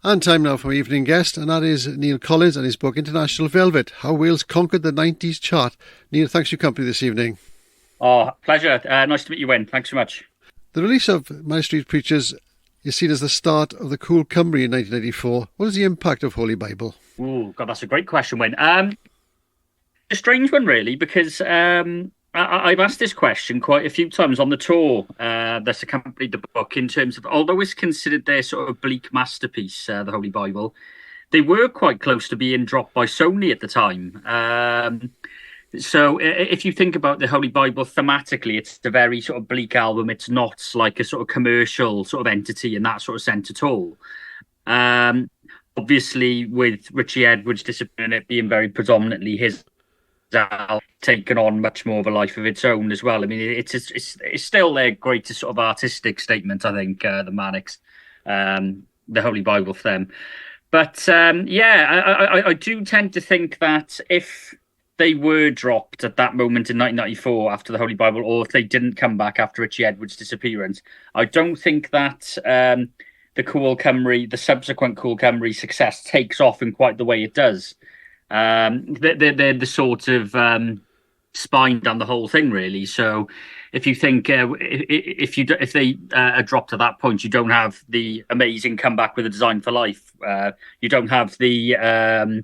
And time now for my evening guest, and that is Neil Collins and his book International Velvet, How Wales Conquered the 90s Chart. Neil, thanks for your company this evening. Oh, pleasure. Nice to meet you, Wayne. Thanks so much. The release of Manic Street Preachers is seen as the start of the Cool Cymru in 1994. What is the impact of Holy Bible? Oh, God, that's a great question, Wayne. A strange one, really, because I've asked this question quite a few times on the tour that's accompanied the book, in terms of, although it's considered their sort of bleak masterpiece, the Holy Bible, they were quite close to being dropped by Sony at the time. So if you think about the Holy Bible thematically, it's a very sort of bleak album. It's not like a sort of commercial sort of entity in that sort of sense at all. Obviously, with Richie Edwards' disappearing, it being very predominantly his album, taken on much more of a life of its own as well. I mean, it's still their greatest sort of artistic statement, I think, the Manics, the Holy Bible for them. But I do tend to think that if they were dropped at that moment in 1994 after the Holy Bible, or if they didn't come back after Richie Edwards' disappearance, I don't think that the subsequent Cool Cymru success takes off in quite the way it does. They're the sort of spine down the whole thing, really. So if you think if they are dropped at that point, you don't have the amazing comeback with A Design for Life. You don't have the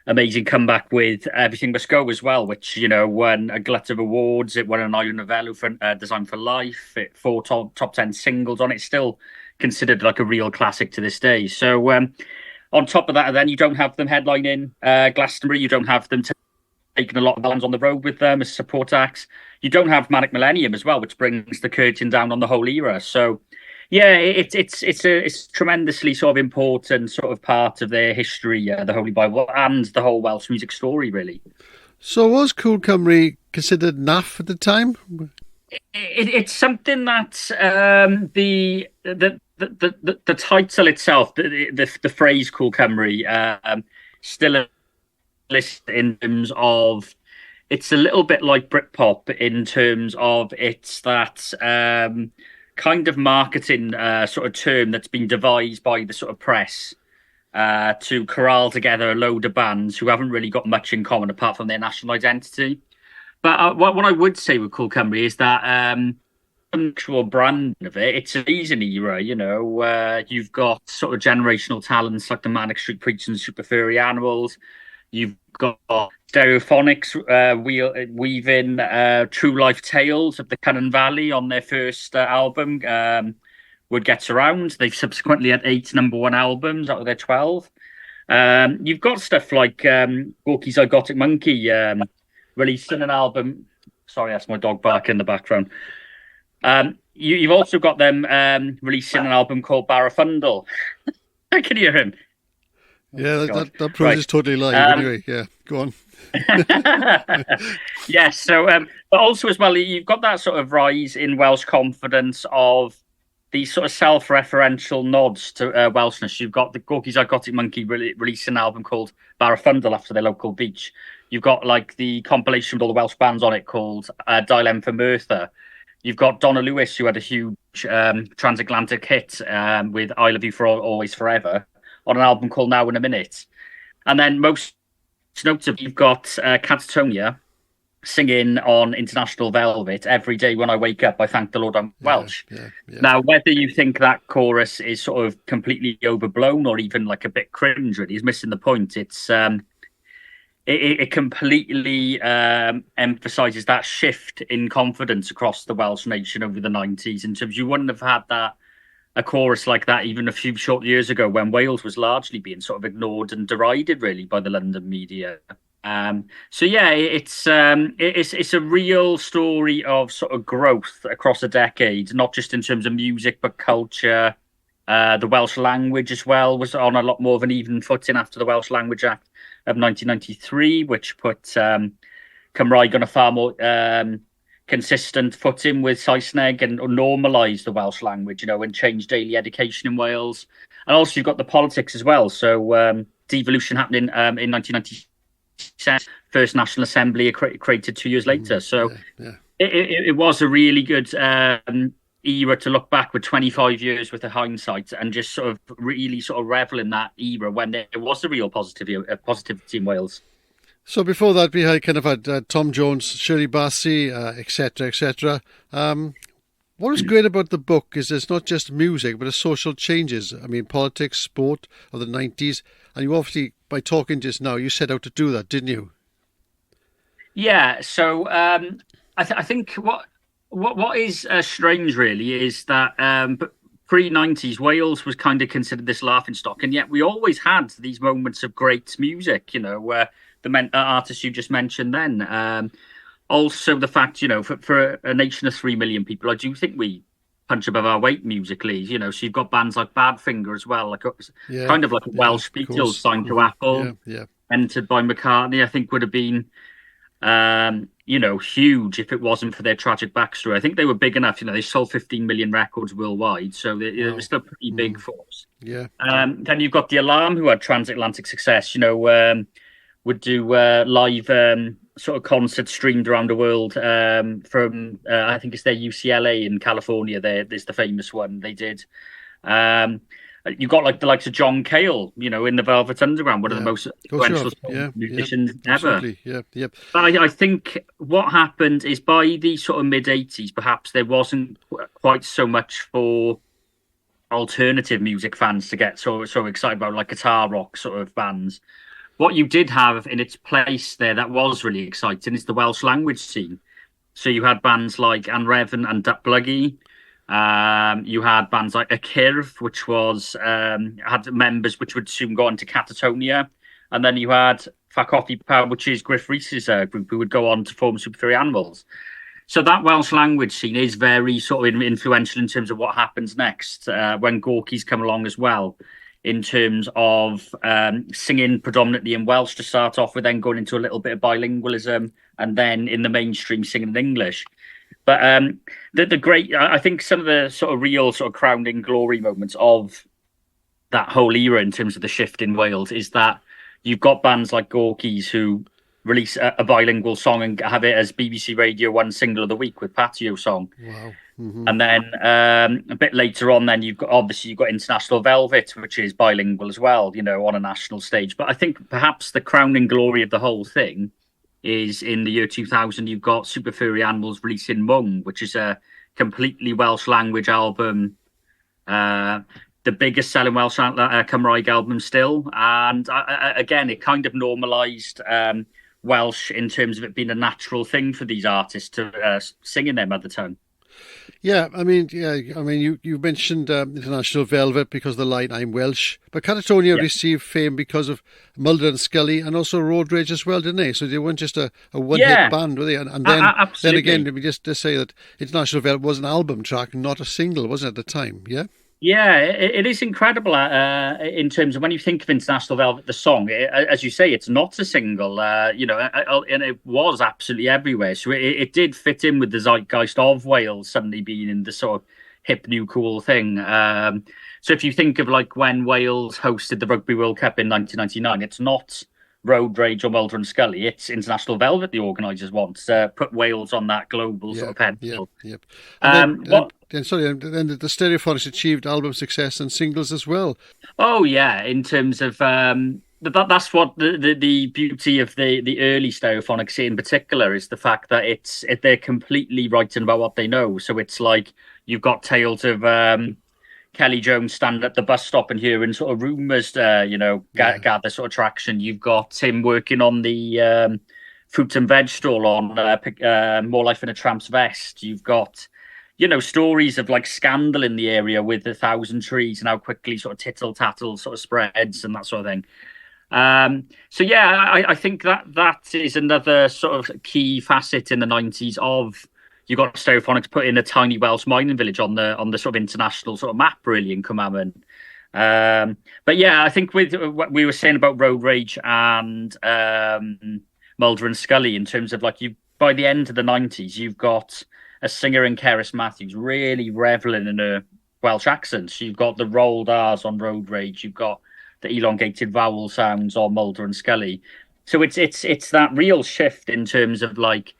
amazing comeback with Everything Must Go as well, which, you know, won a glut of awards. It won an Iron Novello for Design for Life. It 4 top 10 singles on it. Still considered like a real classic to this day. So on top of that, then you don't have them headlining Glastonbury. You don't have them taking a lot of bands on the road with them as support acts. You don't have Manic Millennium as well, which brings the curtain down on the whole era. So yeah, it's tremendously sort of important sort of part of their history, the Holy Bible, and the whole Welsh music story, really. So was Cool Cymru considered naff at the time? It's something that the title itself, the phrase Cool Cymru, still listed in terms of, it's a little bit like Britpop in terms of it's that kind of marketing sort of term that's been devised by the sort of press to corral together a load of bands who haven't really got much in common apart from their national identity. But what I would say with Cool Cymru is that actual brand of it, it's an easy era, you know. You've got sort of generational talents like the Manic Street Preachers and Super Furry Animals. You've got Stereophonics weaving true life tales of the Cynnon Valley on their first album, Word Gets Around. They've subsequently had 8 number 1 albums out of their 12. You've got stuff like Gorky's Zygotic Monkey releasing an album. Sorry, that's my dog barking in the background. You've also got them releasing an album called Barafundle. I can hear him. Yeah, that prose is totally live. Anyway, yeah, go on. Yes, so but also as well, you've got that sort of rise in Welsh confidence of these sort of self-referential nods to Welshness. You've got the Gorky's Zygotic Monkey releasing an album called Barafundle after their local beach. You've got like the compilation with all the Welsh bands on it called Dilem for Merthyr. You've got Donna Lewis, who had a huge transatlantic hit with I Love You for Always Forever on an album called Now in a Minute. And then most notably, you've got Catatonia singing on International Velvet, Every Day When I Wake Up, I Thank the Lord I'm Welsh. Yeah. Now, whether you think that chorus is sort of completely overblown or even like a bit cringe, really, is missing the point. It's it completely emphasises that shift in confidence across the Welsh nation over the 90s. In terms, you wouldn't have had a chorus like that even a few short years ago when Wales was largely being sort of ignored and derided, really, by the London media. So yeah, it's a real story of sort of growth across a decade, not just in terms of music but culture. The Welsh language as well was on a lot more of an even footing after the Welsh Language Act of 1993, which put Cymraeg on a far more consistent footing with Saesneg and normalised the Welsh language, you know, and changed daily education in Wales. And also you've got the politics as well. So devolution happening in 1997, first National Assembly created 2 years later. So it was a really good era to look back with 25 years worth of hindsight and just sort of really sort of revel in that era when there was a real positivity in Wales. So before that, we had kind of had Tom Jones, Shirley Bassey, etc., etc. What is great about the book is it's not just music, but it's social changes. I mean, politics, sport of the 90s. And you obviously, by talking just now, you set out to do that, didn't you? Yeah, so I think what is strange really is that pre-90s Wales was kind of considered this laughing stock, and yet we always had these moments of great music, where the artists you just mentioned then. Also, the fact, for a nation of 3 million people, I do think we punch above our weight musically. So you've got bands like Badfinger as well, kind of like a Welsh Beatles signed to Apple, entered by McCartney. I think would have been, huge if it wasn't for their tragic backstory. I think they were big enough. They sold 15 million records worldwide, so they were still pretty big force. Yeah. Then you've got the Alarm, who had transatlantic success. Would do live sort of concerts streamed around the world from I think it's their UCLA in California. There's the famous one they did. You got like the likes of John Cale, in the Velvet Underground, one of the most influential musicians ever. Yeah. But I think what happened is by the sort of mid '80s, perhaps there wasn't quite so much for alternative music fans to get so excited about, like guitar rock sort of bands. What you did have in its place there that was really exciting is the Welsh language scene. So you had bands like Anrefn and Datblygu. You had bands like Y Cyrff, which was had members which would soon go on to Catatonia. And then you had Fa Coffee Power, which is Griff Rhys's group, who would go on to form Super Furry Animals. So that Welsh language scene is very sort of influential in terms of what happens next when Gorky's come along as well, in terms of singing predominantly in Welsh to start off with, then going into a little bit of bilingualism, and then in the mainstream singing in English. But the great, I think some of the sort of real sort of crowning glory moments of that whole era in terms of the shift in Wales is that you've got bands like Gorky's who release a bilingual song and have it as BBC Radio 1 single of the week with Patio Song. Wow. Mm-hmm. And then a bit later on, then you've got International Velvet, which is bilingual as well, on a national stage. But I think perhaps the crowning glory of the whole thing is in the year 2000. You've got Super Furry Animals releasing Mung, which is a completely Welsh language album, the biggest selling Welsh Cymraeg album still. And again, it kind of normalised Welsh in terms of it being a natural thing for these artists to sing in their mother tongue. Yeah, I mean, you mentioned International Velvet because of the line "I'm Welsh," but Catatonia received fame because of Mulder and Scully and also Road Rage as well, didn't they? So they weren't just a one-hit band, were they? And then again, let me just say that International Velvet was an album track, not a single, wasn't it, at the time? Yeah. Yeah, it is incredible in terms of when you think of International Velvet, the song, as you say, it's not a single, and it was absolutely everywhere. So it did fit in with the zeitgeist of Wales suddenly being in the sort of hip, new, cool thing. So if you think of like when Wales hosted the Rugby World Cup in 1999, it's not Road Rage or Mulder and Scully, it's International Velvet the organisers want to put Wales on that global sort of pedestal. Yep. And then the Stereophonics achieved album success and singles as well. Oh yeah, in terms of that's what the beauty of the early Stereophonics in particular is the fact that they're completely writing about what they know. So it's like you've got tales of Kelly Jones standing at the bus stop and hearing sort of rumours, gather sort of traction. You've got him working on the fruit and veg stall on More Life in a Tramp's Vest. You've got, stories of like scandal in the area with 1,000 trees and how quickly sort of tittle tattle sort of spreads and that sort of thing. So yeah, I think that is another sort of key facet in the 90s of. You got Stereophonics put in a tiny Welsh mining village on the sort of international sort of map, really, in Cwmaman. But yeah, I think with what we were saying about Road Rage and Mulder and Scully, in terms of like by the end of the 90s, you've got a singer in Cerys Matthews really reveling in a Welsh accent. So you've got the rolled R's on Road Rage, you've got the elongated vowel sounds on Mulder and Scully. So it's that real shift in terms of like.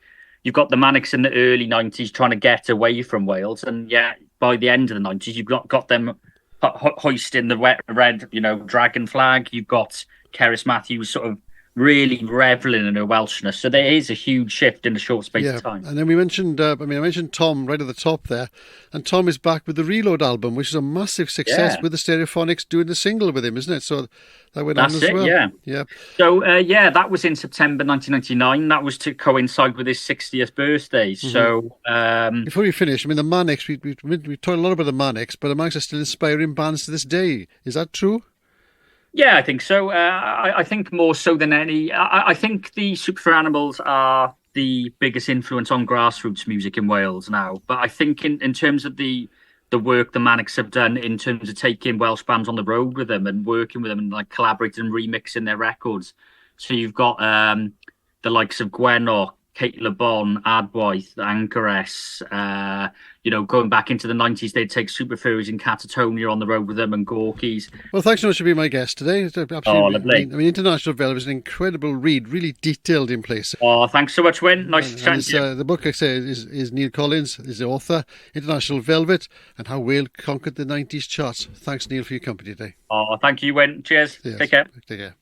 You've got the Manics in the early 90s trying to get away from Wales. And yeah, by the end of the 90s, you've got them hoisting the red, dragon flag. You've got Cerys Matthews sort of really reveling in her Welshness. So there is a huge shift in a short space of time. And then we mentioned, I mentioned Tom right at the top there, and Tom is back with the Reload album, which is a massive success with the Stereophonics doing the single with him, isn't it? So that went on as well. Yeah. So that was in September 1999. That was to coincide with his 60th birthday. Mm-hmm. So before we finish, I mean, the Manics, we talked a lot about the Manics, but the Manics are still inspiring bands to this day. Is that true? Yeah, I think so. I think more so than any. I think the Super Furry Animals are the biggest influence on grassroots music in Wales now. But I think in terms of the work the Manics have done in terms of taking Welsh bands on the road with them and working with them and like collaborating and remixing their records. So you've got the likes of Gwenor, Kate LeBon, Adwaith, Anchoress, going back into the 90s, they'd take Super Furries and Catatonia on the road with them and Gorkies. Well, thanks so much for being my guest today. Lovely. I mean, International Velvet is an incredible read, really detailed in place. Oh, thanks so much, Wyn. Nice to chat to you. The book, like I say, is Neil Collins, is the author, International Velvet, and How Wales Conquered the 90s Charts. Thanks, Neil, for your company today. Oh, thank you, Wyn. Cheers. Yes. Take care. Take care.